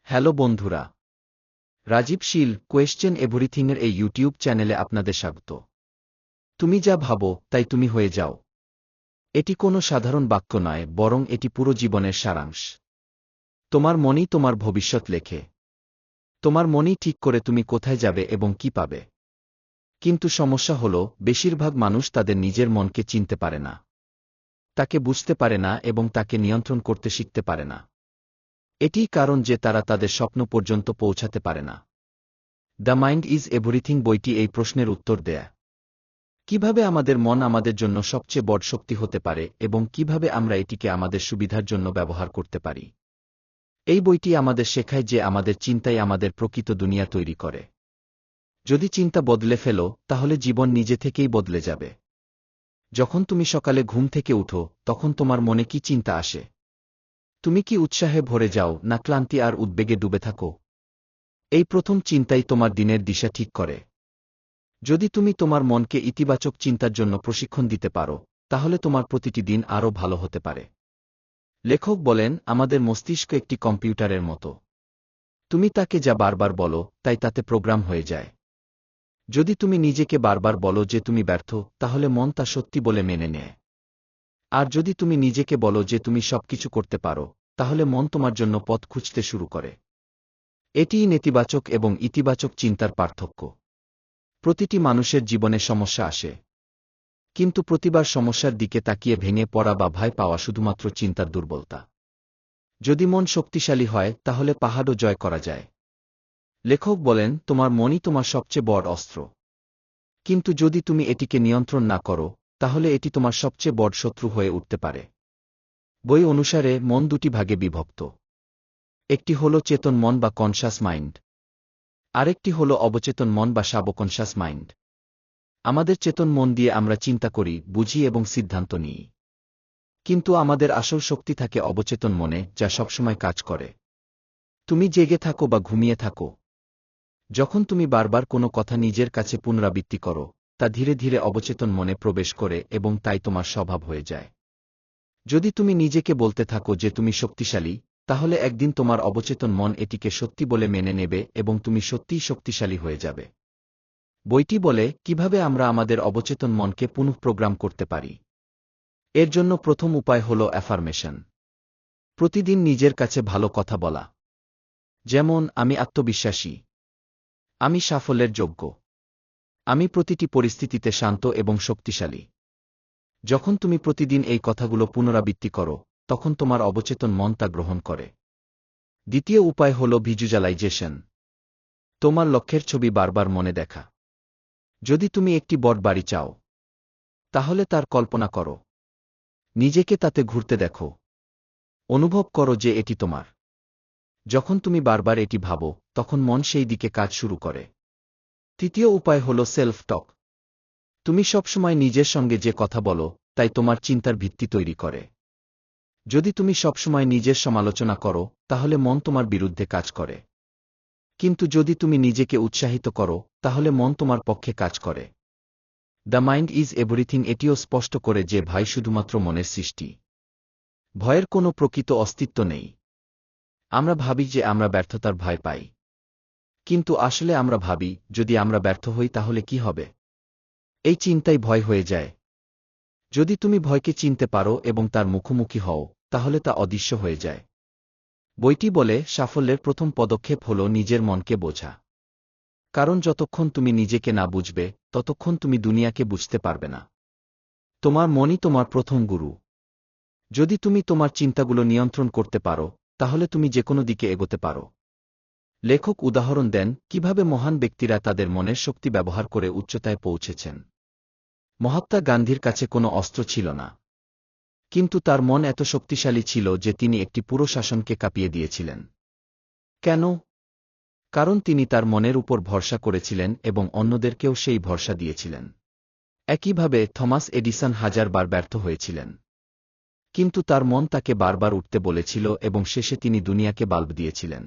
Hello বন্ধুরা, রাজীব শীল question এভরিথিংয়ের এই YouTube চ্যানেলে আপনাদের স্বাগত। তুমি যা ভাবো তাই তুমি হয়ে যাও। এটি কোনো সাধারণ বাক্য নয়, বরং এটি পুরো জীবনের সারাংশ। তোমার মনই তোমার ভবিষ্যৎ লেখে। তোমার মনই ঠিক করে তুমি কোথায় যাবে এবং কি পাবে। কিন্তু সমস্যা হল, বেশিরভাগ মানুষ তাদের নিজের মনকে চিনতে পারে না, তাকে বুঝতে পারে না এবং তাকে নিয়ন্ত্রণ করতে শিখতে পারে না। এটিই কারণ যে তারা তাদের স্বপ্ন পর্যন্ত পৌঁছাতে পারে না। দ্য মাইন্ড ইজ এভরিথিং বইটি এই প্রশ্নের উত্তর দেয়। কিভাবে আমাদের মন আমাদের জন্য সবচেয়ে বড় শক্তি হতে পারে এবং কিভাবে আমরা এটিকে আমাদের সুবিধার জন্য ব্যবহার করতে পারি। এই বইটি আমাদের শেখায় যে আমাদের চিন্তাই আমাদের প্রকৃত দুনিয়া তৈরি করে। যদি চিন্তা বদলে ফেলো, তাহলে জীবন নিজে থেকেই বদলে যাবে। যখন তুমি সকালে ঘুম থেকে উঠো, তখন তোমার মনে কি চিন্তা আসে? তুমি কি উৎসাহে ভরে যাও, না ক্লান্তি আর উদ্বেগে ডুবে থাকো? এই প্রথম চিন্তাই তোমার দিনের দিশা ঠিক করে। যদি তুমি তোমার মনকে ইতিবাচক চিন্তার জন্য প্রশিক্ষণ দিতে পারো, তাহলে তোমার প্রতিটি দিন আরও ভালো হতে পারে। লেখক বলেন, আমাদের মস্তিষ্ক একটি কম্পিউটারের মতো। তুমি তাকে যা বারবার বলো, তাই তাতে প্রোগ্রাম হয়ে যায়। যদি তুমি নিজেকে বারবার বলো যে তুমি ব্যর্থ, তাহলে মন তা সত্যি বলে মেনে নেয়। আর যদি তুমি নিজেকে বলো যে তুমি সবকিছু করতে পারো, তাহলে মন তোমার জন্য পথ খুঁজতে শুরু করে। এটিই নেতিবাচক এবং ইতিবাচক চিন্তার পার্থক্য। প্রতিটি মানুষের জীবনে সমস্যা আসে, কিন্তু প্রতিবার সমস্যার দিকে তাকিয়ে ভেঙে পড়া বা ভয় পাওয়া শুধুমাত্র চিন্তার দুর্বলতা। যদি মন শক্তিশালী হয়, তাহলে পাহাড়ও জয় করা যায়। লেখক বলেন, তোমার মনই তোমার সবচেয়ে বড় অস্ত্র। কিন্তু যদি তুমি এটিকে নিয়ন্ত্রণ না করো, তাহলে এটি তোমার সবচেয়ে বড় শত্রু হয়ে উঠতে পারে। বই অনুসারে মন দুটি ভাগে বিভক্ত। একটি হল চেতন মন বা কনশাস মাইন্ড। আরেকটি হল অবচেতন মন বা সাবকনশাস মাইন্ড। আমাদের চেতন মন দিয়ে আমরা চিন্তা করি, বুঝি এবং সিদ্ধান্ত নিই। কিন্তু আমাদের আসল শক্তি থাকে অবচেতন মনে, যা সবসময় কাজ করে। তুমি জেগে থাকো বা ঘুমিয়ে থাকো, যখন তুমি বারবার কোনো কথা নিজের কাছে পুনরাবৃত্তি করো, তা ধীরে ধীরে অবচেতন মনে প্রবেশ করে এবং তাই তোমার স্বভাব হয়ে যায়। যদি তুমি নিজেকে বলতে থাকো যে তুমি শক্তিশালী, তাহলে একদিন তোমার অবচেতন মন এটিকে সত্যি বলে মেনে নেবে এবং তুমি সত্যিই শক্তিশালী হয়ে যাবে। বইটি বলে কিভাবে আমরা আমাদের অবচেতন মনকে পুনঃপ্রোগ্রাম করতে পারি। এর জন্য প্রথম উপায় হল অ্যাফার্মেশন। প্রতিদিন নিজের কাছে ভালো কথা বলা। যেমন, আমি আত্মবিশ্বাসী, আমি সাফল্যের যোগ্য, আমি প্রতিটি পরিস্থিতিতে শান্ত এবং শক্তিশালী। যখন তুমি প্রতিদিন এই কথাগুলো পুনরাবৃত্তি করো, তখন তোমার অবচেতন মন তা গ্রহণ করে। দ্বিতীয় উপায় হল ভিজুয়ালাইজেশন। তোমার লক্ষ্যের ছবি বারবার মনে দেখা। যদি তুমি একটি বড় বাড়ি চাও, তাহলে তার কল্পনা করো। নিজেকে তাতে ঘুরতে দেখো। অনুভব করো যে এটি তোমার। যখন তুমি বারবার এটি ভাবো, তখন মন সেই দিকে কাজ শুরু করে। তৃতীয় উপায় হল সেলফ টক। তুমি সবসময় নিজের সঙ্গে যে কথা বলো, তাই তোমার চিন্তার ভিত্তি তৈরি করে। যদি তুমি সবসময় নিজের সমালোচনা করো, তাহলে মন তোমার বিরুদ্ধে কাজ করে। কিন্তু যদি তুমি নিজেকে উৎসাহিত করো, তাহলে মন তোমার পক্ষে কাজ করে। দ্য মাইন্ড ইজ এভরিথিং এটিও স্পষ্ট করে যে ভয় শুধুমাত্র মনের সৃষ্টি। ভয়ের কোনো প্রকৃত অস্তিত্ব নেই। আমরা ভাবি যে আমরা ব্যর্থতার ভয় পাই। কিন্তু আসলে আমরা ভাবি, যদি আমরা ব্যর্থ হই তাহলে কি হবে? এই চিন্তাই ভয় হয়ে যায়। যদি তুমি ভয়কে চিনতে পারো এবং তার মুখোমুখি হও, তাহলে তা অদৃশ্য হয়ে যায়। বইটি বলে, সাফল্যের প্রথম পদক্ষেপ হল নিজের মনকে বোঝা। কারণ যতক্ষণ তুমি নিজেকে না বুঝবে, ততক্ষণ তুমি দুনিয়াকে বুঝতে পারবে না। তোমার মনই তোমার প্রথম গুরু। যদি তুমি তোমার চিন্তাগুলো নিয়ন্ত্রণ করতে পারো, তাহলে তুমি যেকোনো দিকে এগোতে পারো। লেখক উদাহরণ দেন কিভাবে মহান ব্যক্তিরা তাদের মনের শক্তি ব্যবহার করে উচ্চতায় পৌঁছেছেন। মহাত্মা গান্ধীর কাছে কোনো অস্ত্র ছিল না, কিন্তু তার মন এত শক্তিশালী ছিল যে তিনি একটি পুরো শাসনকে কাঁপিয়ে দিয়েছিলেন। কেন? কারণ তিনি তার মনের উপর ভরসা করেছিলেন এবং অন্যদেরকেও সেই ভরসা দিয়েছিলেন। একইভাবে থমাস এডিসন হাজারবার ব্যর্থ হয়েছিলেন, কিন্তু তার মন তাকে বারবার উঠতে বলেছিল এবং শেষে তিনি দুনিয়াকে বাল্ব দিয়েছিলেন।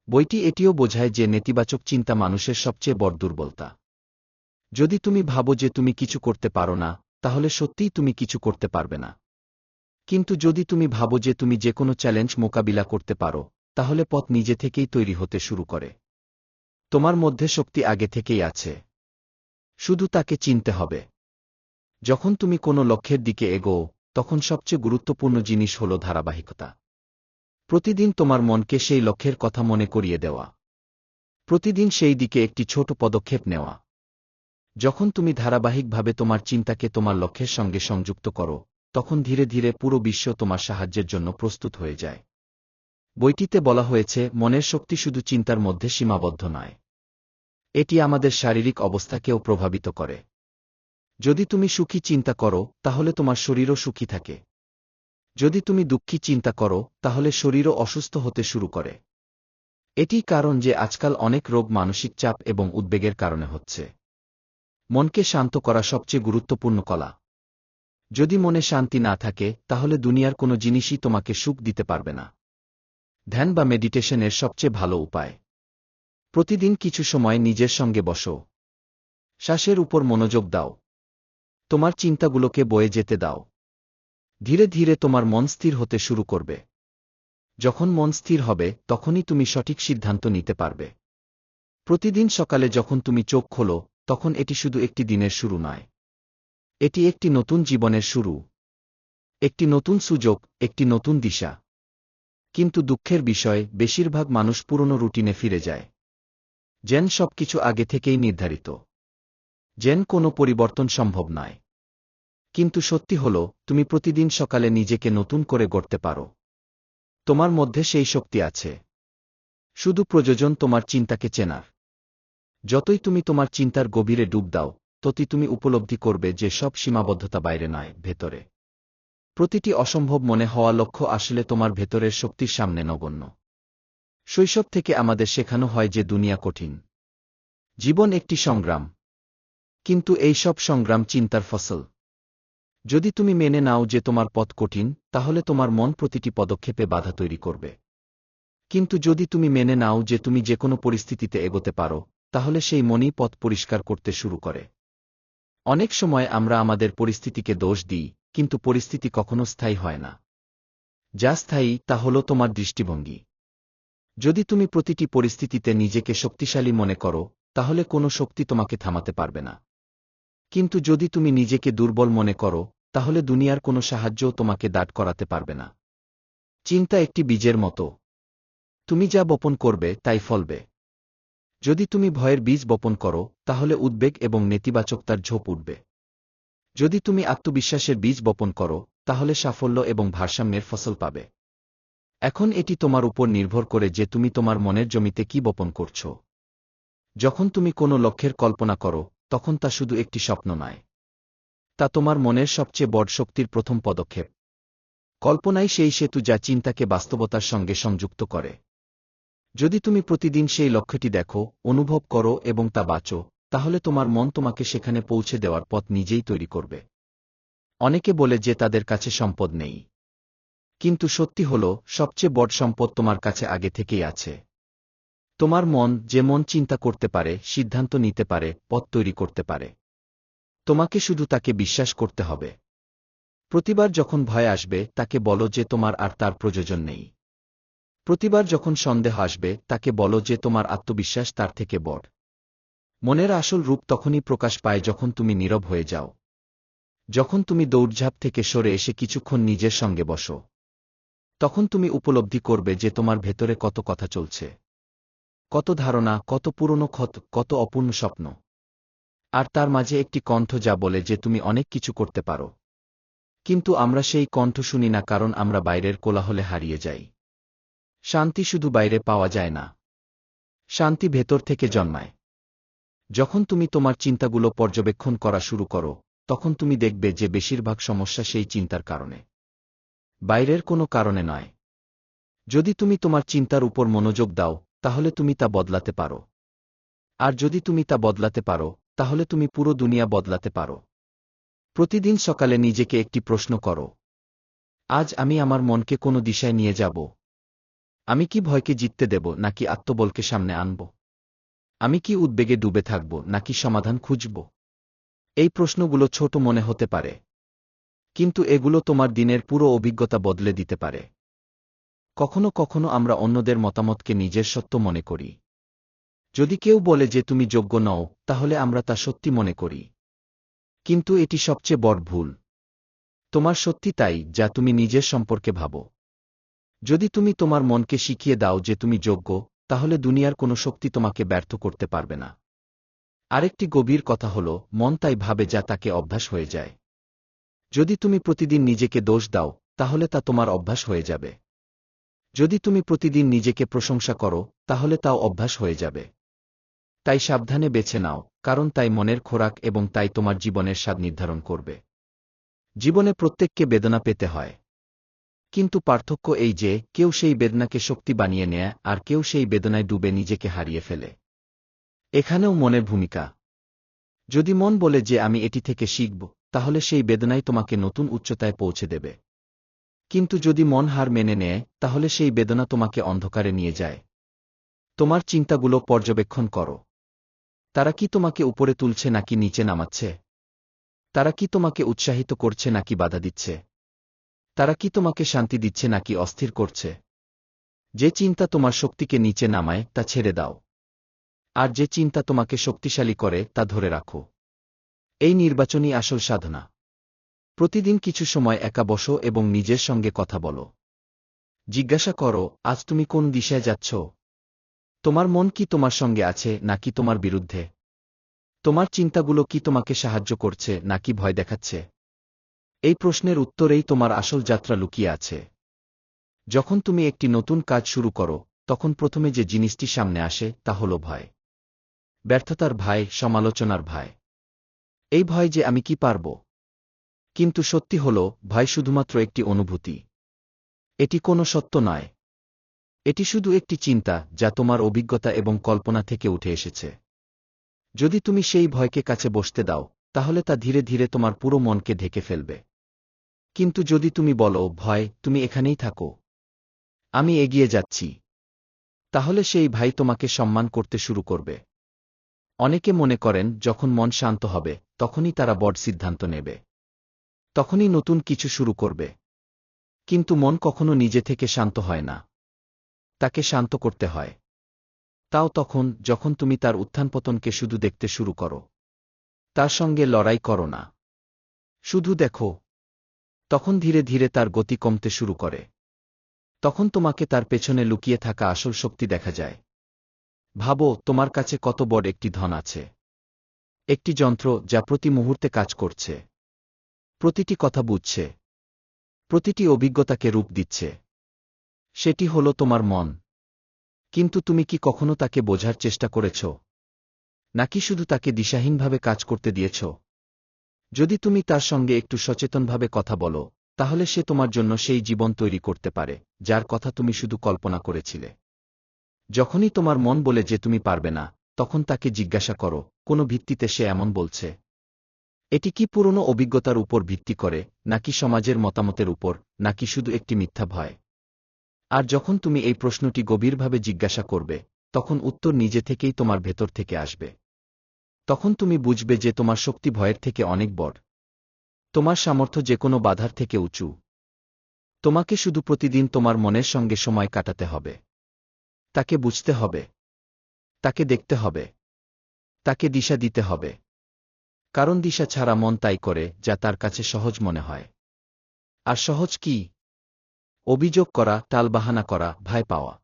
বইটি এটিও বোঝায় যে নেতিবাচক চিন্তা মানুষের সবচেয়ে বড় দুর্বলতা। যদি তুমি ভাবো যে তুমি কিছু করতে পারো না, তাহলে সত্যিই তুমি কিছু করতে পারবে না। কিন্তু যদি তুমি ভাবো যে তুমি যে কোনো চ্যালেঞ্জ মোকাবিলা করতে পারো, তাহলে পথ নিজে থেকেই তৈরি হতে শুরু করে। তোমার মধ্যে শক্তি আগে থেকেই আছে, শুধু তাকে চিনতে হবে। যখন তুমি কোনো লক্ষ্যের দিকে এগোও, তখন সবচেয়ে গুরুত্বপূর্ণ জিনিস হল ধারাবাহিকতা। প্রতিদিন তোমার মনকে সেই লক্ষ্যের কথা মনে করিয়ে দেওয়া, প্রতিদিন সেই দিকে একটি ছোট পদক্ষেপ নেওয়া। যখন তুমি ধারাবাহিকভাবে তোমার চিন্তাকে তোমার লক্ষ্যের সঙ্গে সংযুক্ত করো, তখন ধীরে ধীরে পুরো বিশ্ব তোমার সাহায্যের জন্য প্রস্তুত হয়ে যায়। বইটিতে বলা হয়েছে, মনের শক্তি শুধু চিন্তার মধ্যে সীমাবদ্ধ নয়, এটি আমাদের শারীরিক অবস্থাকেও প্রভাবিত করে। যদি তুমি সুখী চিন্তা করো, তাহলে তোমার শরীরও সুখী থাকে। যদি তুমি দুঃখী চিন্তা করো, তাহলে শরীরও অসুস্থ হতে শুরু করে। এটি কারণ যে আজকাল অনেক রোগ মানসিক চাপ এবং উদ্বেগের কারণে হচ্ছে। মনকে শান্ত করা সবচেয়ে গুরুত্বপূর্ণ কলা। যদি মনে শান্তি না থাকে, তাহলে দুনিয়ার কোনো জিনিসই তোমাকে সুখ দিতে পারবে না। ধ্যান বা মেডিটেশনের সবচেয়ে ভালো উপায়। প্রতিদিন কিছু সময় নিজের সঙ্গে বসো। শ্বাসের উপর মনোযোগ দাও। তোমার চিন্তাগুলোকে বয়ে যেতে দাও। ধীরে ধীরে তোমার মন স্থির হতে শুরু করবে। যখন মন স্থির হবে, তখনই তুমি সঠিক সিদ্ধান্ত নিতে পারবে। প্রতিদিন সকালে যখন তুমি চোখ খোলো, তখন এটি শুধু একটি দিনের শুরু নয়, এটি একটি নতুন জীবনের শুরু, একটি নতুন সুযোগ, একটি নতুন দিশা। কিন্তু দুঃখের বিষয়, বেশিরভাগ মানুষ পুরনো রুটিনে ফিরে যায়। যেন সবকিছু আগে থেকেই নির্ধারিত, যেন কোনো পরিবর্তন সম্ভব নয়। কিন্তু সত্যি হল, তুমি প্রতিদিন সকালে নিজেকে নতুন করে গড়তে পারো। তোমার মধ্যে সেই শক্তি আছে। শুধু প্রয়োজন তোমার চিন্তাকে চেনার। যতই তুমি তোমার চিন্তার গভীরে ডুব দাও, ততই তুমি উপলব্ধি করবে যে সব সীমাবদ্ধতা বাইরে নয়, ভেতরে। প্রতিটি অসম্ভব মনে হওয়া লক্ষ্য আসলে তোমার ভেতরের শক্তির সামনে নগণ্য। শৈশব থেকে আমাদের শেখানো হয় যে দুনিয়া কঠিন, জীবন একটি সংগ্রাম। কিন্তু এই সব সংগ্রাম চিন্তার ফসল। যদি তুমি মেনে নাও যে তোমার পথ কঠিন, তাহলে তোমার মন প্রতিটি পদক্ষেপে বাধা তৈরি করবে। কিন্তু যদি তুমি মেনে নাও যে তুমি যে কোনো পরিস্থিতিতে এগোতে পারো, তাহলে সেই মনই পথ পরিষ্কার করতে শুরু করে। অনেক সময় আমরা আমাদের পরিস্থিতিকে দোষ দিই, কিন্তু পরিস্থিতি কখনো স্থায়ী হয় না। যা স্থায়ী তা হল তোমার দৃষ্টিভঙ্গি। যদি তুমি প্রতিটি পরিস্থিতিতে নিজেকে শক্তিশালী মনে করো, তাহলে কোনো শক্তি তোমাকে থামাতে পারবে না। কিন্তু যদি তুমি নিজেকে দুর্বল মনে করো, তাহলে দুনিয়ার কোনো সাহায্যও তোমাকে দাঁড় করাতে পারবে না। চিন্তা একটি বীজের মতো। তুমি যা বপন করবে তাই ফলবে। যদি তুমি ভয়ের বীজ বপন করো, তাহলে উদ্বেগ এবং নেতিবাচকতার ঝোপ উঠবে। যদি তুমি আত্মবিশ্বাসের বীজ বপন করো, তাহলে সাফল্য এবং ভারসাম্যের ফসল পাবে। এখন এটি তোমার উপর নির্ভর করে যে তুমি তোমার মনের জমিতে কি বপন করছ। যখন তুমি কোনো লক্ষ্যের কল্পনা করো, তখন তা শুধু একটি স্বপ্ন নয়, তা তোমার মনের সবচেয়ে বড় শক্তির প্রথম পদক্ষেপ। কল্পনাই সেই সেতু যা চিন্তাকে বাস্তবতার সঙ্গে সংযুক্ত করে। যদি তুমি প্রতিদিন সেই লক্ষ্যটি দেখো, অনুভব করো এবং তা বাঁচো, তাহলে তোমার মন তোমাকে সেখানে পৌঁছে দেওয়ার পথ নিজেই তৈরি করবে। অনেকে বলে যে তাদের কাছে সম্পদ নেই। কিন্তু সত্যি হল, সবচেয়ে বড় সম্পদ তোমার কাছে আগে থেকেই আছে। তোমার মন, যে মন চিন্তা করতে পারে, সিদ্ধান্ত নিতে পারে, পথ তৈরি করতে পারে। তোমাকে শুধু তাকে বিশ্বাস করতে হবে। প্রতিবার যখন ভয় আসবে, তাকে বলো যে তোমার আর তার প্রয়োজন নেই। প্রতিবার যখন সন্দেহ আসবে, তাকে বলো যে তোমার আত্মবিশ্বাস তার থেকে বড়। মনের আসল রূপ তখনই প্রকাশ পায় যখন তুমি নীরব হয়ে যাও। যখন তুমি দৌড়ঝাঁপ থেকে সরে এসে কিছুক্ষণ নিজের সঙ্গে বসো, তখন তুমি উপলব্ধি করবে যে তোমার ভেতরে কত কথা চলছে, কত ধারণা, কত পুরনো ক্ষত, কত অপূর্ণ স্বপ্ন। আর তার মাঝে একটি কণ্ঠ যা বলে যে তুমি অনেক কিছু করতে পারো। কিন্তু আমরা সেই কণ্ঠ শুনি না, কারণ আমরা বাইরের কোলাহলে হারিয়ে যাই। শান্তি শুধু বাইরে পাওয়া যায় না, শান্তি ভেতর থেকে জন্মায়। যখন তুমি তোমার চিন্তাগুলো পর্যবেক্ষণ করা শুরু করো, তখন তুমি দেখবে যে বেশিরভাগ সমস্যা সেই চিন্তার কারণে, বাইরের কোনো কারণে নয়। যদি তুমি তোমার চিন্তার উপর মনোযোগ দাও, তাহলে তুমি তা বদলাতে পারো। আর যদি তুমি তা বদলাতে পারো, তাহলে তুমি পুরো দুনিয়া বদলাতে পারো। প্রতিদিন সকালে নিজেকে একটি প্রশ্ন করো। আজ আমি আমার মনকে কোনো দিশায় নিয়ে যাব? আমি কি ভয়কে জিততে দেব, নাকি আত্মবলকে সামনে আনব? আমি কি উদ্বেগে ডুবে থাকব, নাকি সমাধান খুঁজব? এই প্রশ্নগুলো ছোট মনে হতে পারে, কিন্তু এগুলো তোমার দিনের পুরো অভিজ্ঞতা বদলে দিতে পারে। কখনো কখনো আমরা অন্যদের মতামতকে নিজের সত্য মনে করি। যদি কেউ বলে যে তুমি যোগ্য নও, তাহলে আমরা তা সত্যি মনে করি। কিন্তু এটি সবচেয়ে বড় ভুল। তোমার সত্যি তাই, যা তুমি নিজের সম্পর্কে ভাবো। যদি তুমি তোমার মনকে শিখিয়ে দাও যে তুমি যোগ্য, তাহলে দুনিয়ার কোনো শক্তি তোমাকে ব্যর্থ করতে পারবে না। আরেকটি গভীর কথা হল, মন তাই ভাবে যা তাকে অভ্যাস হয়ে যায়। যদি তুমি প্রতিদিন নিজেকে দোষ দাও, তাহলে তা তোমার অভ্যাস হয়ে যাবে। যদি তুমি প্রতিদিন নিজেকে প্রশংসা করো, তাহলে তাও অভ্যাস হয়ে যাবে। তাই সাবধানে বেছে নাও, কারণ তাই মনের খোরাক এবং তাই তোমার জীবনের স্বাদ নির্ধারণ করবে। জীবনে প্রত্যেককে বেদনা পেতে হয়। কিন্তু পার্থক্য এই যে, কেউ সেই বেদনাকে শক্তি বানিয়ে নেয় আর কেউ সেই বেদনায় ডুবে নিজেকে হারিয়ে ফেলে। এখানেও মনের ভূমিকা। যদি মন বলে যে আমি এটি থেকে শিখব, তাহলে সেই বেদনাই তোমাকে নতুন উচ্চতায় পৌঁছে দেবে। কিন্তু যদি মন হার মেনে নেয়, তাহলে সেই বেদনা তোমাকে অন্ধকারে নিয়ে যায়। তোমার চিন্তাগুলো পর্যবেক্ষণ করো। তারা কি তোমাকে উপরে তুলছে নাকি নিচে নামাচ্ছে? তারা কি তোমাকে উৎসাহিত করছে নাকি বাধা দিচ্ছে? তারা কি তোমাকে শান্তি দিচ্ছে নাকি অস্থির করছে? যে চিন্তা তোমার শক্তিকে নিচে নামায়, তা ছেড়ে দাও। আর যে চিন্তা তোমাকে শক্তিশালী করে, তা ধরে রাখো। এই নির্বাচনই আসল সাধনা। প্রতিদিন কিছু সময় একা বসো এবং নিজের সঙ্গে কথা বলো। জিজ্ঞাসা করো, আজ তুমি কোন দিশায় যাচ্ছ? তোমার মন কি তোমার সঙ্গে আছে নাকি তোমার বিরুদ্ধে? তোমার চিন্তাগুলো কি তোমাকে সাহায্য করছে নাকি ভয় দেখাচ্ছে? এই প্রশ্নের উত্তরেই তোমার আসল যাত্রা লুকিয়ে আছে। যখন তুমি একটি নতুন কাজ শুরু করো, তখন প্রথমে যে জিনিসটি সামনে আসে তা হল ভয়। ব্যর্থতার ভয়, সমালোচনার ভয়। এই ভয় যে আমি কি পারব। কিন্তু সত্যি হল, ভয় শুধুমাত্র একটি অনুভূতি। এটি কোনো সত্য নয়। এটি শুধু একটি চিন্তা, যা তোমার অভিজ্ঞতা এবং কল্পনা থেকে উঠে এসেছে। যদি তুমি সেই ভয়কে কাছে বসতে দাও, তাহলে তা ধীরে ধীরে তোমার পুরো মনকে ঢেকে ফেলবে। কিন্তু যদি তুমি বলো, ভয়, তুমি এখানেই থাকো, আমি এগিয়ে যাচ্ছি, তাহলে সেই ভয় তোমাকে সম্মান করতে শুরু করবে। অনেকে মনে করেন, যখন মন শান্ত হবে, তখনই তারা বড় সিদ্ধান্ত নেবে। তখনই নতুন কিছু শুরু করবে। কিন্তু মন কখনো নিজে থেকে শান্ত হয় না। তাকে শান্ত করতে হয়। তাও তখন, যখন তুমি তার উত্থানপতনকে শুধু দেখতে শুরু করো। তার সঙ্গে লড়াই করো না। শুধু দেখো। তখন ধীরে ধীরে তার গতি কমতে শুরু করে। তখন তোমাকে তার পেছনে লুকিয়ে থাকা আসল শক্তি দেখা যায়। ভাবো, তোমার কাছে কত বড় একটি ধন আছে। একটি যন্ত্র, যা প্রতি মুহূর্তে কাজ করছে। প্রতিটি কথা বুঝছে। প্রতিটি অভিজ্ঞতাকে রূপ দিচ্ছে। সেটি হলো তোমার মন। কিন্তু তুমি কি কখনো তাকে বোঝার চেষ্টা করেছ? নাকি শুধু তাকে দিশাহীনভাবে কাজ করতে দিয়েছ? যদি তুমি তার সঙ্গে একটু সচেতনভাবে কথা বলো, তাহলে সে তোমার জন্য সেই জীবন তৈরি করতে পারে, যার কথা তুমি শুধু কল্পনা করেছিলে। যখনই তোমার মন বলে যে তুমি পারবে না, তখন তাকে জিজ্ঞাসা করো, কোন ভিত্তিতে সে এমন বলছে? এটি কি পুরনো অভিজ্ঞতার উপর ভিত্তি করে, নাকি সমাজের মতামতের উপর, নাকি শুধু একটি মিথ্যা ভয়? আর যখন তুমি এই প্রশ্নটি গভীরভাবে জিজ্ঞাসা করবে, তখন উত্তর নিজে থেকেই তোমার ভেতর থেকে আসবে। তখন তুমি বুঝবে যে তোমার শক্তি ভয়ের থেকে অনেক বড়। তোমার সামর্থ্য যে কোনো বাধার থেকে উঁচু। তোমাকে শুধু প্রতিদিন তোমার মনের সঙ্গে সময় কাটাতে হবে। তাকে বুঝতে হবে। তাকে দেখতে হবে। তাকে দিশা দিতে হবে। কারণ দিশা ছাড়া মন তাই করে, যা তার কাছে সহজ মনে হয়। আর সহজ কি? অভিযোগ করা, টালবাহানা করা, ভয় পাওয়া।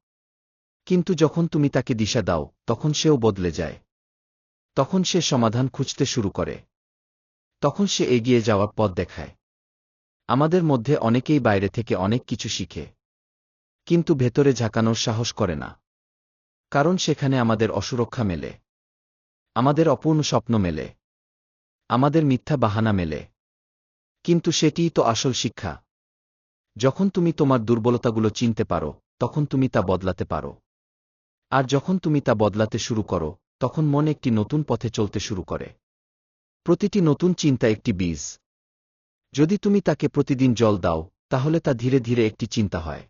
কিন্তু যখন তুমি তাকে দিশা দাও, তখন সেও বদলে যায়। তখন সে সমাধান খুঁজতে শুরু করে। তখন সে এগিয়ে যাওয়ার পথ দেখায়। আমাদের মধ্যে অনেকেই বাইরে থেকে অনেক কিছু শিখে, কিন্তু ভেতরে ঝাঁকানোর সাহস করে না। কারণ সেখানে আমাদের অসুরক্ষা মেলে। আমাদের অপূর্ণ স্বপ্ন মেলে। আমাদের মিথ্যা বাহানা মেলে। কিন্তু সেটিই তো আসল শিক্ষা। যখন তুমি তোমার দুর্বলতাগুলো চিনতে পারো, তখন তুমি তা বদলাতে পারো। আর যখন তুমি তা বদলাতে শুরু করো, তখন মন একটি নতুন পথে চলতে শুরু করে। প্রতিটি নতুন চিন্তা একটি বীজ। যদি তুমি তাকে প্রতিদিন জল দাও, তাহলে তা ধীরে ধীরে একটি চিন্তা হয়।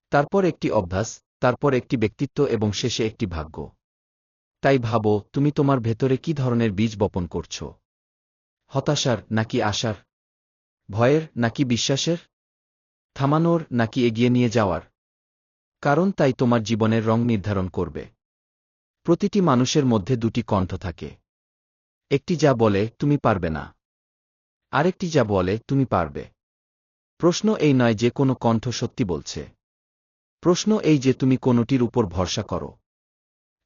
তারপর একটি অভ্যাস, তারপর একটি ব্যক্তিত্ব এবং শেষে একটি ভাগ্য। তাই ভাবো, তুমি তোমার ভেতরে কি ধরনের বীজ বপন করছ? হতাশার নাকি আশার? ভয়ের নাকি বিশ্বাসের? থামানোর নাকি এগিয়ে নিয়ে যাওয়ার? কারণ তাই তোমার জীবনের রং নির্ধারণ করবে। প্রতিটি মানুষের মধ্যে দুটি কণ্ঠ থাকে। একটি যা বলে তুমি পারবে না, আরেকটি যা বলে তুমি পারবে। প্রশ্ন এই নয় যে কোনো কণ্ঠ সত্যি বলছে। প্রশ্ন এই যে তুমি কোনটির উপর ভরসা করো।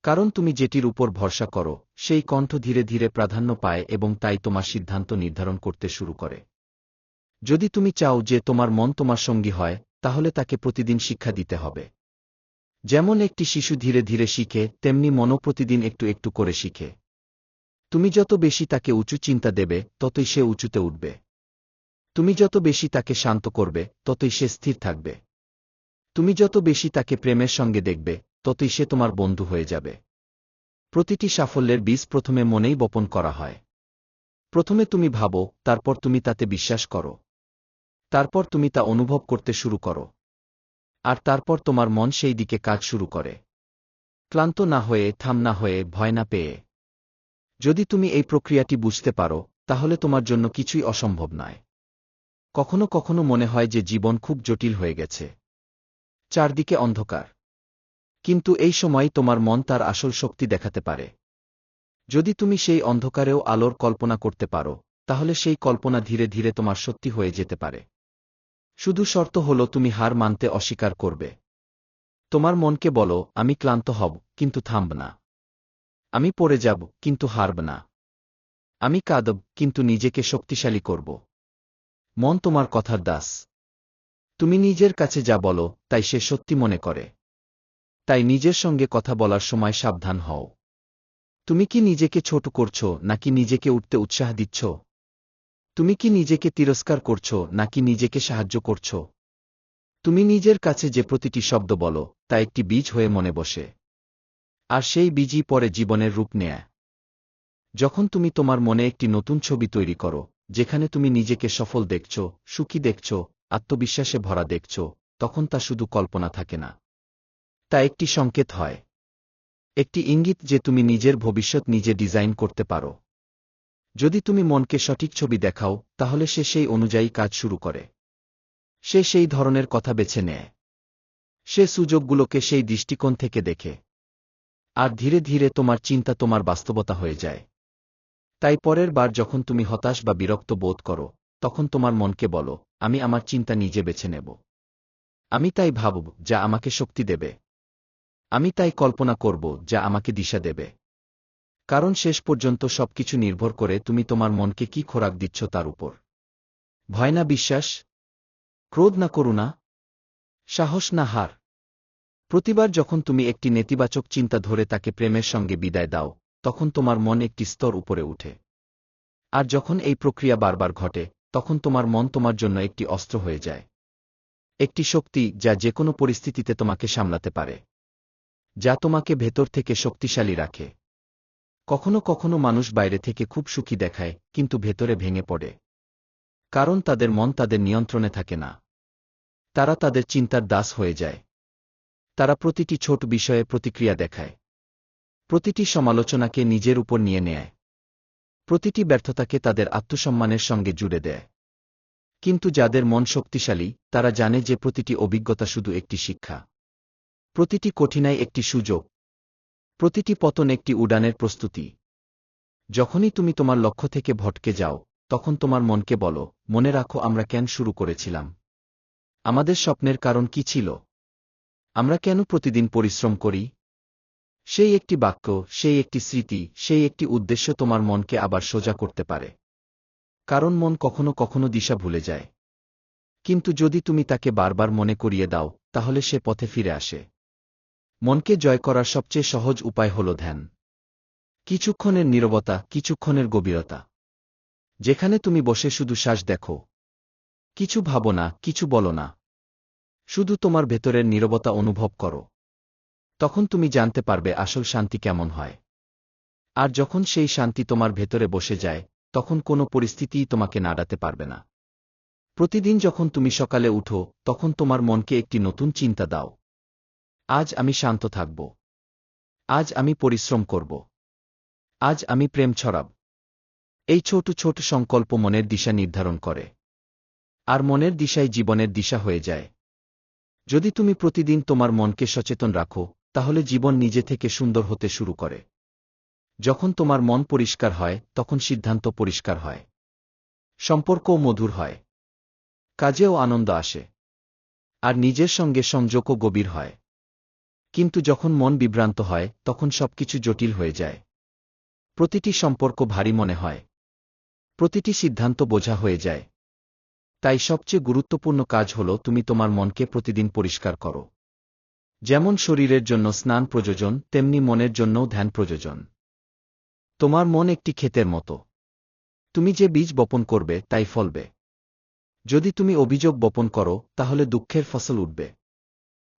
কারণ তুমি যেটির উপর ভরসা করো, সেই কণ্ঠ ধীরে ধীরে প্রাধান্য পায় এবং তাই তোমার সিদ্ধান্ত নির্ধারণ করতে শুরু করে। যদি তুমি চাও যে তোমার মন তোমার সঙ্গী হয়, তাহলে তাকে প্রতিদিন শিক্ষা দিতে হবে। যেমন একটি শিশু ধীরে ধীরে শিখে, তেমনি মনও প্রতিদিন একটু একটু করে শিখে। তুমি যত বেশি তাকে উঁচু চিন্তা দেবে, ততই সে উঁচুতে উঠবে। তুমি যত বেশি তাকে শান্ত করবে, ততই সে স্থির থাকবে। তুমি যত বেশি তাকে প্রেমের সঙ্গে দেখবে, ততই সে তোমার বন্ধু হয়ে যাবে। প্রতিটি সাফল্যের বীজ প্রথমে মনেই বপন করা হয়। প্রথমে তুমি ভাবো, তারপর তুমি তাতে বিশ্বাস করো। তারপর তুমি তা অনুভব করতে শুরু করো। আর তারপর তোমার মন সেই দিকে কাজ শুরু করে। ক্লান্ত না হয়ে, থাম না হয়ে, ভয় না পেয়ে। যদি তুমি এই প্রক্রিয়াটি বুঝতে পারো, তাহলে তোমার জন্য কিছুই অসম্ভব নয়। কখনো কখনো মনে হয় যে জীবন খুব জটিল হয়ে গেছে। চারদিকে অন্ধকার। কিন্তু এই সময়ই তোমার মন তার আসল শক্তি দেখাতে পারে। যদি তুমি সেই অন্ধকারেও আলোর কল্পনা করতে পারো, তাহলে সেই কল্পনা ধীরে ধীরে তোমার সত্যি হয়ে যেতে পারে। শুধু শর্ত হল তুমি হার মানতে অস্বীকার করবে। তোমার মনকে বলো, আমি ক্লান্ত হব, কিন্তু থামব না। আমি পড়ে যাব, কিন্তু হারব না। আমি কাঁদব, কিন্তু নিজেকে শক্তিশালী করব। মন তোমার কথার দাস। তুমি নিজের কাছে যা বলো, তাই সে সত্যি মনে করে। তাই নিজের সঙ্গে কথা বলার সময় সাবধান হও। তুমি কি নিজেকে ছোট করছো, নাকি নিজেকে উঠতে উৎসাহ দিচ্ছ? তুমি কি নিজেকে তিরস্কার করছো, নাকি নিজেকে সাহায্য করছো? তুমি নিজের কাছে যে প্রতিটি শব্দ বলো, তা একটি বীজ হয়ে মনে বসে। আর সেই বীজই পরে জীবনের রূপ নেয়। যখন তুমি তোমার মনে একটি নতুন ছবি তৈরি করো, যেখানে তুমি নিজেকে সফল দেখছ, সুখী দেখছ, আত্মবিশ্বাসে ভরা দেখছ, তখন তা শুধু কল্পনা থাকে না। তা একটি সংকেত হয়। একটি ইঙ্গিত যে তুমি নিজের ভবিষ্যৎ নিজে ডিজাইন করতে পারো। যদি তুমি মনকে সঠিক ছবি দেখাও, তাহলে সে সেই অনুযায়ী কাজ শুরু করে। সে সেই ধরনের কথা বেছে নেয়। সে সুযোগগুলোকে সেই দৃষ্টিকোণ থেকে দেখে। আর ধীরে ধীরে তোমার চিন্তা তোমার বাস্তবতা হয়ে যায়। তাই পরের বার যখন তুমি হতাশ বা বিরক্ত বোধ করো, তখন তোমার মনকে বলো, আমি আমার চিন্তা নিজে বেছে নেব। আমি তাই ভাবব, যা আমাকে শক্তি দেবে। আমি তাই কল্পনা করব, যা আমাকে দিশা দেবে। কারণ শেষ পর্যন্ত সবকিছু নির্ভর করে তুমি তোমার মনকে কি খোরাক দিচ্ছ তার উপর। ভয় না বিশ্বাস? ক্রোধ না করুণা? সাহস না হার? প্রতিবার যখন তুমি একটি নেতিবাচক চিন্তা ধরে তাকে প্রেমের সঙ্গে বিদায় দাও, তখন তোমার মন একটি স্তর উপরে উঠে। আর যখন এই প্রক্রিয়া বারবার ঘটে, তখন তোমার মন তোমার জন্য একটি অস্ত্র হয়ে যায়। একটি শক্তি যা যেকোনো পরিস্থিতিতে তোমাকে সামলাতে পারে। যা তোমাকে ভেতর থেকে শক্তিশালী রাখে। কখনো কখনো মানুষ বাইরে থেকে খুব সুখী দেখায়, কিন্তু ভেতরে ভেঙে পড়ে। কারণ তাদের মন তাদের নিয়ন্ত্রণে থাকে না। তারা তাদের চিন্তার দাস হয়ে যায়। তারা প্রতিটি ছোট বিষয়ে প্রতিক্রিয়া দেখায়। প্রতিটি সমালোচনাকে নিজের উপর নিয়ে নেয়। প্রতিটি ব্যর্থতাকে তাদের আত্মসম্মানের সঙ্গে জুড়ে দেয়। কিন্তু যাদের মন শক্তিশালী, তারা জানে যে প্রতিটি অভিজ্ঞতা শুধু একটি শিক্ষা। প্রতিটি কঠিনাই একটি সুযোগ। প্রতিটি পতন একটি উড়ানের প্রস্তুতি। যখনই তুমি তোমার লক্ষ্য থেকে ভটকে যাও, তখন তোমার মনকে বলো, মনে রাখো আমরা কেন শুরু করেছিলাম। আমাদের স্বপ্নের কারণ কি ছিল? আমরা কেন প্রতিদিন পরিশ্রম করি? সেই একটি বাক্য, সেই একটি স্মৃতি, সেই একটি উদ্দেশ্য তোমার মনকে আবার সোজা করতে পারে। কারণ মন কখনো কখনো দিশা ভুলে যায়। কিন্তু যদি তুমি তাকে বারবার মনে করিয়ে দাও, তাহলে সে পথে ফিরে আসে। মনকে জয় করার সবচেয়ে সহজ উপায় হল ধ্যান। কিছুক্ষণের নীরবতা, কিছুক্ষণের গভীরতা। যেখানে তুমি বসে শুধু শ্বাস দেখো। কিছু ভাবো না, কিছু বলো না। শুধু তোমার ভেতরের নীরবতা অনুভব করো। তখন তুমি জানতে পারবে আসল শান্তি কেমন হয়। আর যখন সেই শান্তি তোমার ভেতরে বসে যায়, তখন কোনো পরিস্থিতিই তোমাকে নাড়াতে পারবে না। প্রতিদিন যখন তুমি সকালে উঠো, তখন তোমার মনকে একটি নতুন চিন্তা দাও। আজ আমি শান্ত থাকব। আজ আমি পরিশ্রম করব। আজ আমি প্রেম ছড়াব। এই ছোট ছোট সংকল্প মনের দিশা নির্ধারণ করে। আর মনের দিশাই জীবনের দিশা হয়ে যায়। যদি তুমি প্রতিদিন তোমার মনকে সচেতন রাখো, তাহলে জীবন নিজে থেকে সুন্দর হতে শুরু করে। যখন তোমার মন পরিষ্কার হয়, তখন সিদ্ধান্ত পরিষ্কার হয়, সম্পর্কও মধুর হয়, কাজেও আনন্দ আসে, আর নিজের সঙ্গে সংযোগও গভীর হয়। কিন্তু যখন মন বিভ্রান্ত হয়, তখন সবকিছু জটিল হয়ে যায়। প্রতিটি সম্পর্ক ভারী মনে হয়, প্রতিটি সিদ্ধান্ত বোঝা হয়ে যায়। তাই সবচেয়ে গুরুত্বপূর্ণ কাজ হল তুমি তোমার মনকে প্রতিদিন পরিষ্কার করো। যেমন শরীরের জন্য স্নান প্রয়োজন, তেমনি মনের জন্যও ধ্যান প্রয়োজন। তোমার মন একটি ক্ষেতের মতো। তুমি যে বীজ বপন করবে তাই ফলবে। যদি তুমি অভিযোগ বপন করো, তাহলে দুঃখের ফসল উঠবে।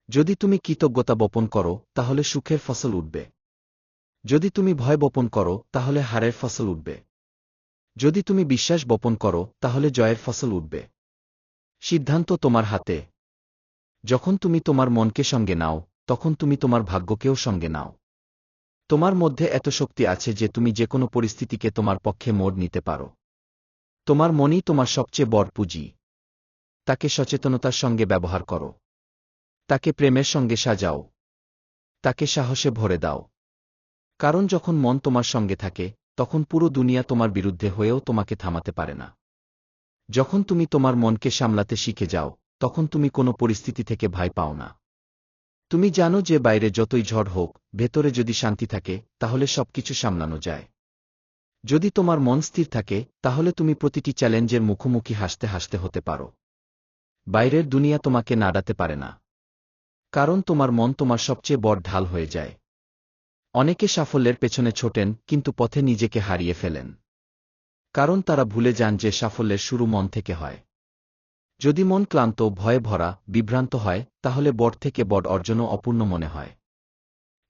যদি তুমি কৃতজ্ঞতা বপন করো, তাহলে সুখের ফসল উঠবে। যদি তুমি ভয় বপন করো, তাহলে হারের ফসল উঠবে। যদি তুমি বিশ্বাস বপন করো, তাহলে জয়ের ফসল উঠবে। সিদ্ধান্ত তোমার হাতে। যখন তুমি তোমার মনকে সঙ্গে নাও, তখন তুমি তোমার ভাগ্যকেও সঙ্গে নাও। তোমার মধ্যে এত শক্তি আছে যে তুমি যে কোনো পরিস্থিতিকে তোমার পক্ষে মোড় নিতে পারো। তোমার মনই তোমার সবচেয়ে বড় পুঁজি। তাকে সচেতনতার সঙ্গে ব্যবহার করো। তাকে প্রেমের সঙ্গে সাজাও। তাকে সাহসে ভরে দাও। কারণ যখন মন তোমার সঙ্গে থাকে, তখন পুরো দুনিয়া তোমার বিরুদ্ধে হয়েও তোমাকে থামাতে পারে না। যখন তুমি তোমার মনকে সামলাতে শিখে যাও, তখন তুমি কোনো পরিস্থিতি থেকে ভয় পাও না। তুমি জানো যে বাইরে যতই ঝড় হোক, ভেতরে যদি শান্তি থাকে, তাহলে সবকিছু সামলানো যায়। যদি তোমার মন স্থির থাকে, তাহলে তুমি প্রতিটি চ্যালেঞ্জের মুখোমুখি হাসতে হাসতে হতে পারো। বাইরের দুনিয়া তোমাকে নাড়াতে পারে না। কারণ তোমার মন তোমার সবচেয়ে বড় ঢাল হয়ে যায়। অনেকে সাফল্যের পেছনে ছোটেন, কিন্তু পথে নিজেকে হারিয়ে ফেলেন। কারণ তারা ভুলে যান যে সাফল্যের শুরু মন থেকে হয়। যদি মন ক্লান্ত, ভয়ে ভরা, বিভ্রান্ত হয়, তাহলে বড় থেকে বড় অর্জনও অপূর্ণ মনে হয়।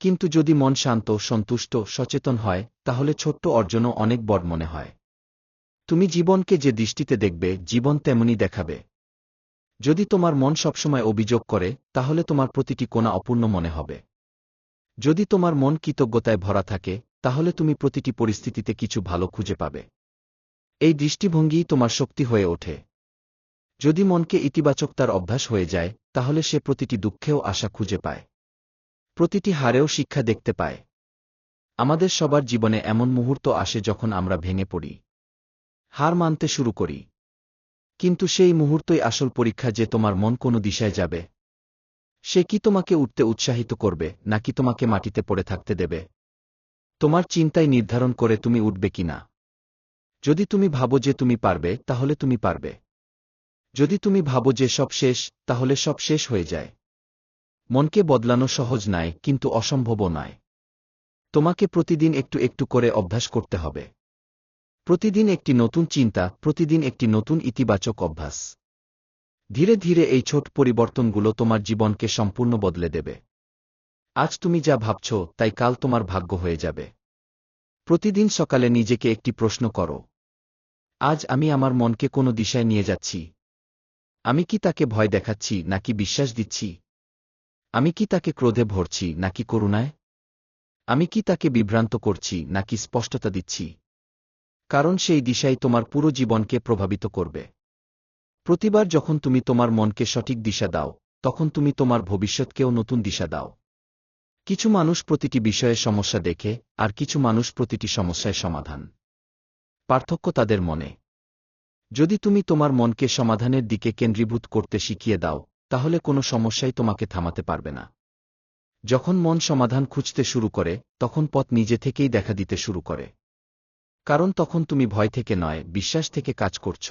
কিন্তু যদি মন শান্ত, সন্তুষ্ট, সচেতন হয়, তাহলে ছোট্ট অর্জনও অনেক বড় মনে হয়। তুমি জীবনকে যে দৃষ্টিতে দেখবে, জীবন তেমনি দেখাবে। যদি তোমার মন সবসময় অভিযোগ করে, তাহলে তোমার প্রতিটি কোণা অপূর্ণ মনে হবে। যদি তোমার মন কৃতজ্ঞতায় ভরা থাকে, তাহলে তুমি প্রতিটি পরিস্থিতিতে কিছু ভালো খুঁজে পাবে। এই দৃষ্টিভঙ্গিই তোমার শক্তি হয়ে ওঠে। যদি মনকে ইতিবাচকতার অভ্যাস হয়ে যায়, তাহলে সে প্রতিটি দুঃখেও আশা খুঁজে পায়, প্রতিটি হারেও শিক্ষা দেখতে পায়। আমাদের সবার জীবনে এমন মুহূর্ত আসে যখন আমরা ভেঙে পড়ি, হার মানতে শুরু করি। কিন্তু সেই মুহূর্তই আসল পরীক্ষা যে তোমার মন কোন দিশায় যাবে। সে কি তোমাকে উঠতে উৎসাহিত করবে, নাকি তোমাকে মাটিতে পড়ে থাকতে দেবে? তোমার চিন্তাই নির্ধারণ করে তুমি উঠবে কিনা। যদি তুমি ভাবো যে তুমি পারবে, তাহলে তুমি পারবে। যদি তুমি ভাবো যে সব শেষ, তাহলে সব শেষ হয়ে যায়। মনকে বদলানো সহজ নয়, কিন্তু অসম্ভবও নয়। তোমাকে প্রতিদিন একটু একটু করে অভ্যাস করতে হবে। প্রতিদিন একটি নতুন চিন্তা, প্রতিদিন একটি নতুন ইতিবাচক অভ্যাস। ধীরে ধীরে এই ছোট পরিবর্তনগুলো তোমার জীবনকে সম্পূর্ণ বদলে দেবে। আজ তুমি যা ভাবছ, তাই কাল তোমার ভাগ্য হয়ে যাবে। প্রতিদিন সকালে নিজেকে একটি প্রশ্ন করো। আজ আমি আমার মনকে কোনো দিশায় নিয়ে যাচ্ছি? আমি কি তাকে ভয় দেখাচ্ছি, নাকি বিশ্বাস দিচ্ছি? আমি কি তাকে ক্রোধে ভরছি, নাকি করুণায়? আমি কি তাকে বিভ্রান্ত করছি, নাকি স্পষ্টতা দিচ্ছি? কারণ সেই দিশাই তোমার পুরো জীবনকে প্রভাবিত করবে। প্রতিবার যখন তুমি তোমার মনকে সঠিক দিশা দাও, তখন তুমি তোমার ভবিষ্যৎকেও নতুন দিশা দাও। কিছু মানুষ প্রতিটি বিষয়ে সমস্যা দেখে, আর কিছু মানুষ প্রতিটি সমস্যায় সমাধান। পার্থক্য তাদের মনে। যদি তুমি তোমার মনকে সমাধানের দিকে কেন্দ্রীভূত করতে শিখিয়ে দাও, তাহলে কোনো সমস্যাই তোমাকে থামাতে পারবে না। যখন মন সমাধান খুঁজতে শুরু করে, তখন পথ নিজে থেকেই দেখা দিতে শুরু করে। কারণ তখন তুমি ভয় থেকে নয়, বিশ্বাস থেকে কাজ করছ।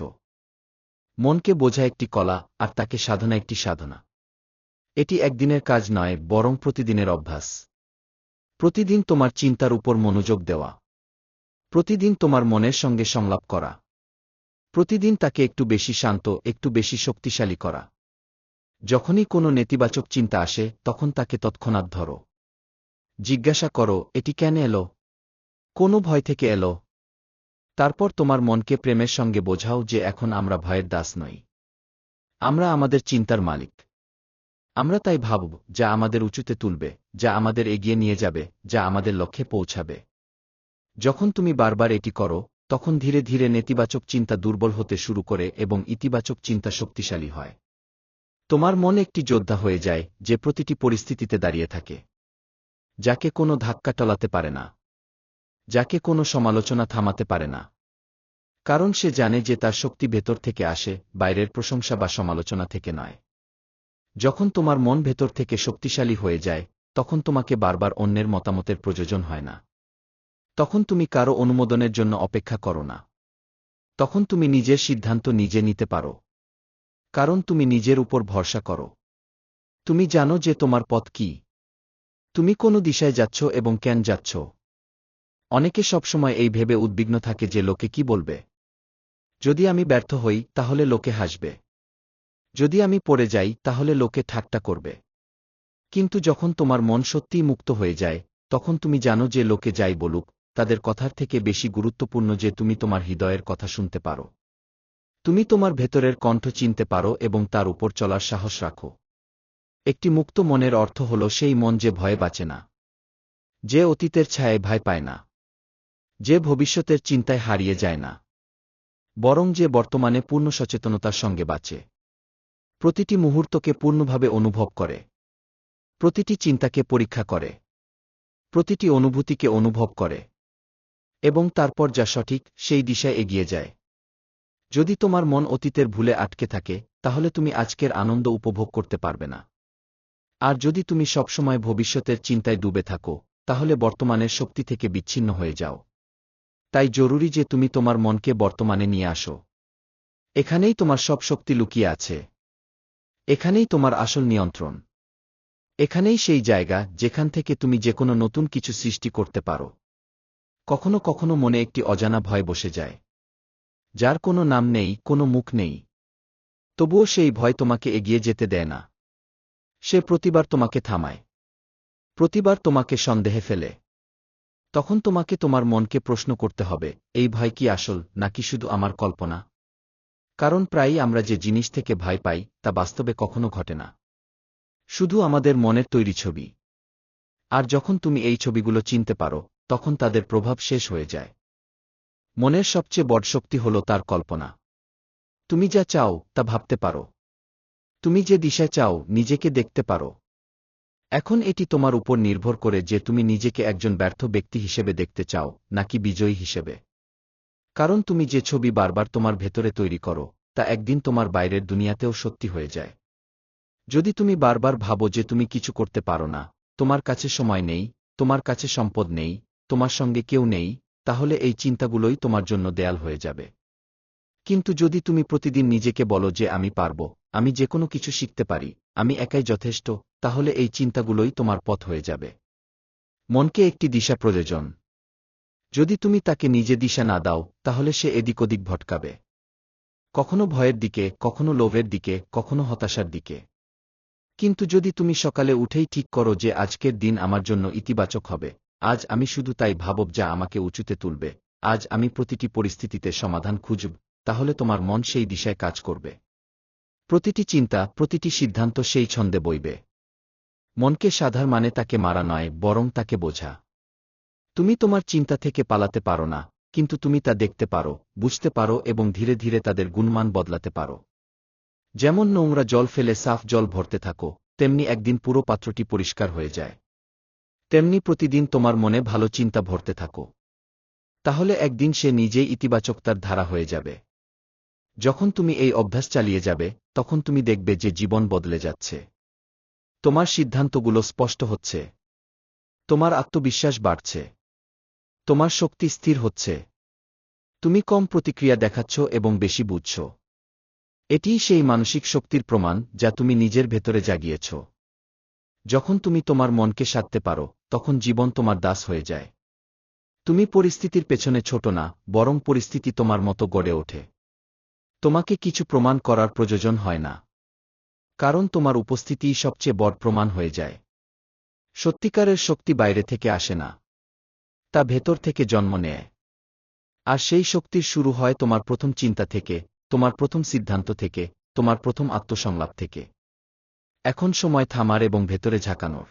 মনকে বোঝা একটি কলা, আর তাকে সাধনা একটি সাধনা। এটি একদিনের কাজ নয়, বরং প্রতিদিনের অভ্যাস। প্রতিদিন তোমার চিন্তার উপর মনোযোগ দেওয়া। প্রতিদিন তোমার মনের সঙ্গে সংলাপ করা। প্রতিদিন তাকে একটু বেশি শান্ত, একটু বেশি শক্তিশালী করা। যখনই কোনো নেতিবাচক চিন্তা আসে, তখন তাকে তৎক্ষণাৎ ধরো। জিজ্ঞাসা করো, এটি কেন এলো? কোনো ভয় থেকে এলো? তারপর তোমার মনকে প্রেমের সঙ্গে বোঝাও যে এখন আমরা ভয়ের দাস নই। আমরা আমাদের চিন্তার মালিক। আমরা তাই ভাবব, যা আমাদের উঁচুতে তুলবে, যা আমাদের এগিয়ে নিয়ে যাবে, যা আমাদের লক্ষ্যে পৌঁছাবে। যখন তুমি বারবার এটি করো, তখন ধীরে ধীরে নেতিবাচক চিন্তা দুর্বল হতে শুরু করে এবং ইতিবাচক চিন্তা শক্তিশালী হয়। তোমার মন একটি যোদ্ধা হয়ে যায় যে প্রতিটি পরিস্থিতিতে দাঁড়িয়ে থাকে, যাকে কোনো ধাক্কা টলাতে পারে না, যাকে কোনো সমালোচনা থামাতে পারে না, কারণ সে জানে যে তার শক্তি ভেতর থেকে আসে, বাইরের প্রশংসা বা সমালোচনা থেকে নয়। যখন তোমার মন ভেতর থেকে শক্তিশালী হয়ে যায়, তখন তোমাকে বারবার অন্যের মতামতের প্রয়োজন হয় না। তখন তুমি কারো অনুমোদনের জন্য অপেক্ষা করো না। তখন তুমি নিজের সিদ্ধান্ত নিজে নিতে পারো, কারণ তুমি নিজের উপর ভরসা করো। তুমি জানো যে তোমার পথ কি, তুমি কোন দিশায় যাচ্ছ এবং কেন যাচ্ছ। অনেকে সবসময় এই ভেবে উদ্বিগ্ন থাকে যে লোকে কি বলবে। যদি আমি ব্যর্থ হই তাহলে লোকে হাসবে, যদি আমি পড়ে যাই তাহলে লোকে ঠাট্টা করবে। কিন্তু যখন তোমার মন সত্যিই মুক্ত হয়ে যায়, তখন তুমি জানো যে লোকে যাই বলুক, তাদের কথার থেকে বেশি গুরুত্বপূর্ণ যে তুমি তোমার হৃদয়ের কথা শুনতে পারো। তুমি তোমার ভেতরের কণ্ঠ চিনতে পারো এবং তার উপর চলার সাহস রাখো। একটি মুক্ত মনের অর্থ হল সেই মন যে ভয়ে বাঁচে না, যে অতীতের ছায়ায় ভয় পায় না, যে ভবিষ্যতের চিন্তায় হারিয়ে যায় না, বরং যে বর্তমানে পূর্ণ সচেতনতার সঙ্গে বাঁচে, প্রতিটি মুহূর্তকে পূর্ণভাবে অনুভব করে, প্রতিটি চিন্তাকে পরীক্ষা করে, প্রতিটি অনুভূতিকে অনুভব করে, এবং তারপর যা সঠিক সেই দিশায় এগিয়ে যায়। যদি তোমার মন অতীতের ভুলে আটকে থাকে, তাহলে তুমি আজকের আনন্দ উপভোগ করতে পারবে না। আর যদি তুমি সবসময় ভবিষ্যতের চিন্তায় ডুবে থাকো, তাহলে বর্তমানের শক্তি থেকে বিচ্ছিন্ন হয়ে যাও। তাই জরুরি যে তুমি তোমার মনকে বর্তমানে নিয়ে আসো। এখানেই তোমার সব শক্তি লুকিয়ে আছে। এখানেই তোমার আসল নিয়ন্ত্রণ। এখানেই সেই জায়গা যেখান থেকে তুমি যেকোনো নতুন কিছু সৃষ্টি করতে পারো। কখনো কখনো মনে একটি অজানা ভয় বসে যায়, যার কোনো নাম নেই, কোনো মুখ নেই। তবুও সেই ভয় তোমাকে এগিয়ে যেতে দেয় না। সে প্রতিবার তোমাকে থামায়, প্রতিবার তোমাকে সন্দেহে ফেলে। তখন তোমাকে তোমার মনকে প্রশ্ন করতে হবে, এই ভয় কি আসল নাকি শুধু আমার কল্পনা? কারণ প্রায়ই আমরা যে জিনিস থেকে ভয় পাই তা বাস্তবে কখনো ঘটে না, শুধু আমাদের মনের তৈরি ছবি। আর যখন তুমি এই ছবিগুলো চিনতে পারো, তখন তাদের প্রভাব শেষ হয়ে যায়। মনের সবচেয়ে বড় শক্তি হল তার কল্পনা। তুমি যা চাও তা ভাবতে পারো, তুমি যে দিশা চাও নিজেকে দেখতে পারো। এখন এটি তোমার উপর নির্ভর করে যে তুমি নিজেকে একজন ব্যর্থ ব্যক্তি হিসেবে দেখতে চাও নাকি বিজয়ী হিসেবে। কারণ তুমি যে ছবি বারবার তোমার ভেতরে তৈরি করো, তা একদিন তোমার বাইরের দুনিয়াতেও সত্যি হয়ে যায়। যদি তুমি বারবার ভাবো যে তুমি কিছু করতে পারো না, তোমার কাছে সময় নেই, তোমার কাছে সম্পদ নেই, তোমার সঙ্গে কেউ নেই, তাহলে এই চিন্তাগুলোই তোমার জন্য দেয়াল হয়ে যাবে। কিন্তু যদি তুমি প্রতিদিন নিজেকে বলো যে আমি পারব, আমি যে কোনো কিছু শিখতে পারি, আমি একাই যথেষ্ট, তাহলে এই চিন্তাগুলোই তোমার পথ হয়ে যাবে। মনকে একটি দিশা প্রয়োজন। যদি তুমি তাকে নিজে দিশা না দাও, তাহলে সে এদিক ওদিক ভটকাবে। কখনো ভয়ের দিকে, কখনো লোভের দিকে, কখনো হতাশার দিকে। কিন্তু যদি তুমি সকালে উঠেই ঠিক করো যে আজকের দিন আমার জন্য ইতিবাচক হবে, আজ আমি শুধু তাই ভাবব যা আমাকে উঁচুতে তুলবে, আজ আমি প্রতিটি পরিস্থিতিতে সমাধান খুঁজব, তাহলে তোমার মন সেই দিশায় কাজ করবে। প্রতিটি চিন্তা, প্রতিটি সিদ্ধান্ত সেই ছন্দে বইবে। মনকে সাধার মানে তাকে মারা নয়, বরং তাকে বোঝা। তুমি তোমার চিন্তা থেকে পালাতে পারো না, কিন্তু তুমি তা দেখতে পারো, বুঝতে পারো এবং ধীরে ধীরে তাদের গুণমান বদলাতে পারো। যেমন নোংরা জল ফেলে সাফ জল ভরতে থাকো, তেমনি একদিন পুরো পাত্রটি পরিষ্কার হয়ে যায়। তেমনি প্রতিদিন তোমার মনে ভালো চিন্তা ভরতে থাকো, তাহলে একদিন সে নিজেই ইতিবাচকতার ধারা হয়ে যাবে। যখন তুমি এই অভ্যাস চালিয়ে যাবে, তখন তুমি দেখবে যে জীবন বদলে যাচ্ছে। তোমার সিদ্ধান্তগুলো স্পষ্ট হচ্ছে, তোমার আত্মবিশ্বাস বাড়ছে, তোমার শক্তি স্থির হচ্ছে, তুমি কম প্রতিক্রিয়া দেখাচ্ছ এবং বেশি বুঝছ। এটিই সেই মানসিক শক্তির প্রমাণ যা তুমি নিজের ভেতরে জাগিয়েছ। যখন তুমি তোমার মনকে সাধতে পারো, তখন জীবন তোমার দাস হয়ে যায়। তুমি পরিস্থিতির পেছনে ছোট না, বরং পরিস্থিতি তোমার মতো গড়ে ওঠে। তোমাকে কিছু প্রমাণ করার প্রয়োজন হয় না, কারণ তোমার উপস্থিতিই সবচেয়ে বড় প্রমাণ হয়ে যায়। সত্যিকারের শক্তি বাইরে থেকে আসে না, তা ভেতর থেকে জন্ম নেয়। আর সেই শক্তির শুরু হয় তোমার প্রথম চিন্তা থেকে, তোমার প্রথম সিদ্ধান্ত থেকে, তোমার প্রথম আত্মসংলাপ থেকে। এখন সময় থামার এবং ভেতরে ঝাঁকানোর,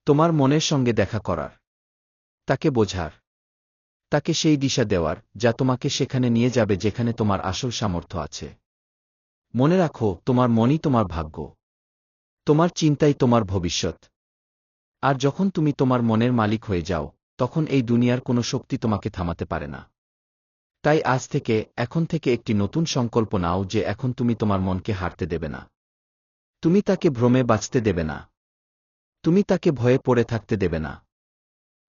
তোমার মনের সঙ্গে দেখা করার, তাকে বোঝার, তাকে সেই দিশা দেওয়ার যা তোমাকে সেখানে নিয়ে যাবে যেখানে তোমার আসল সামর্থ্য আছে। মনে রাখো, তোমার মনই তোমার ভাগ্য। তোমার চিন্তাই তোমার ভবিষ্যৎ। আর যখন তুমি তোমার মনের মালিক হয়ে যাও, তখন এই দুনিয়ার কোনো শক্তি তোমাকে থামাতে পারে না। তাই আজ থেকে, এখন থেকে একটি নতুন সংকল্প নাও যে এখন তুমি তোমার মনকে হারতে দেবে না। তুমি তাকে ভ্রমে বাঁচতে দেবে না। তুমি তাকে ভয়ে পড়ে থাকতে দেবে না।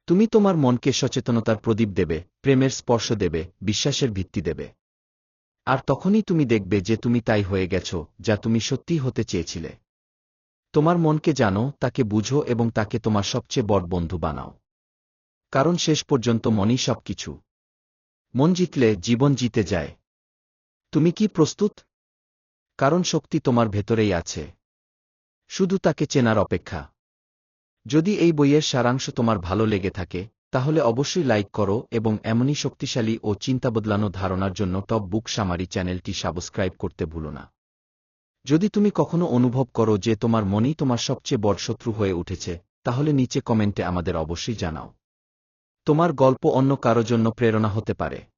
তুমি তোমার মনকে সচেতনতার প্রদীপ দেবে, প্রেমের স্পর্শ দেবে, বিশ্বাসের ভিত্তি দেবে। আর তখনই তুমি দেখবে যে তুমি তাই হয়ে গেছ, যা তুমি সত্যিই হতে চেয়েছিলে। তোমার মনকে জানো, তাকে বুঝো এবং তাকে তোমার সবচেয়ে বড় বন্ধু বানাও। কারণ শেষ পর্যন্ত মনই সবকিছু। মন জিতলে জীবন জিতে যায়। তুমি কি প্রস্তুত? কারণ শক্তি তোমার ভেতরেই আছে। শুধু তাকে চেনার অপেক্ষা। যদি এই বইয়ের সারাংশ তোমার ভালো লেগে থাকে, তাহলে অবশ্যই লাইক করো এবং এমনই শক্তিশালী ও চিন্তা বদলানো ধারণার জন্য টপ বুক সামারি চ্যানেলটি সাবস্ক্রাইব করতে ভুলো না। যদি তুমি কখনো অনুভব করো যে তোমার মনই তোমার সবচেয়ে বড় শত্রু হয়ে উঠেছে, তাহলে নিচে কমেন্টে আমাদের অবশ্যই জানাও। তোমার গল্প অন্য কারো জন্য প্রেরণা হতে পারে।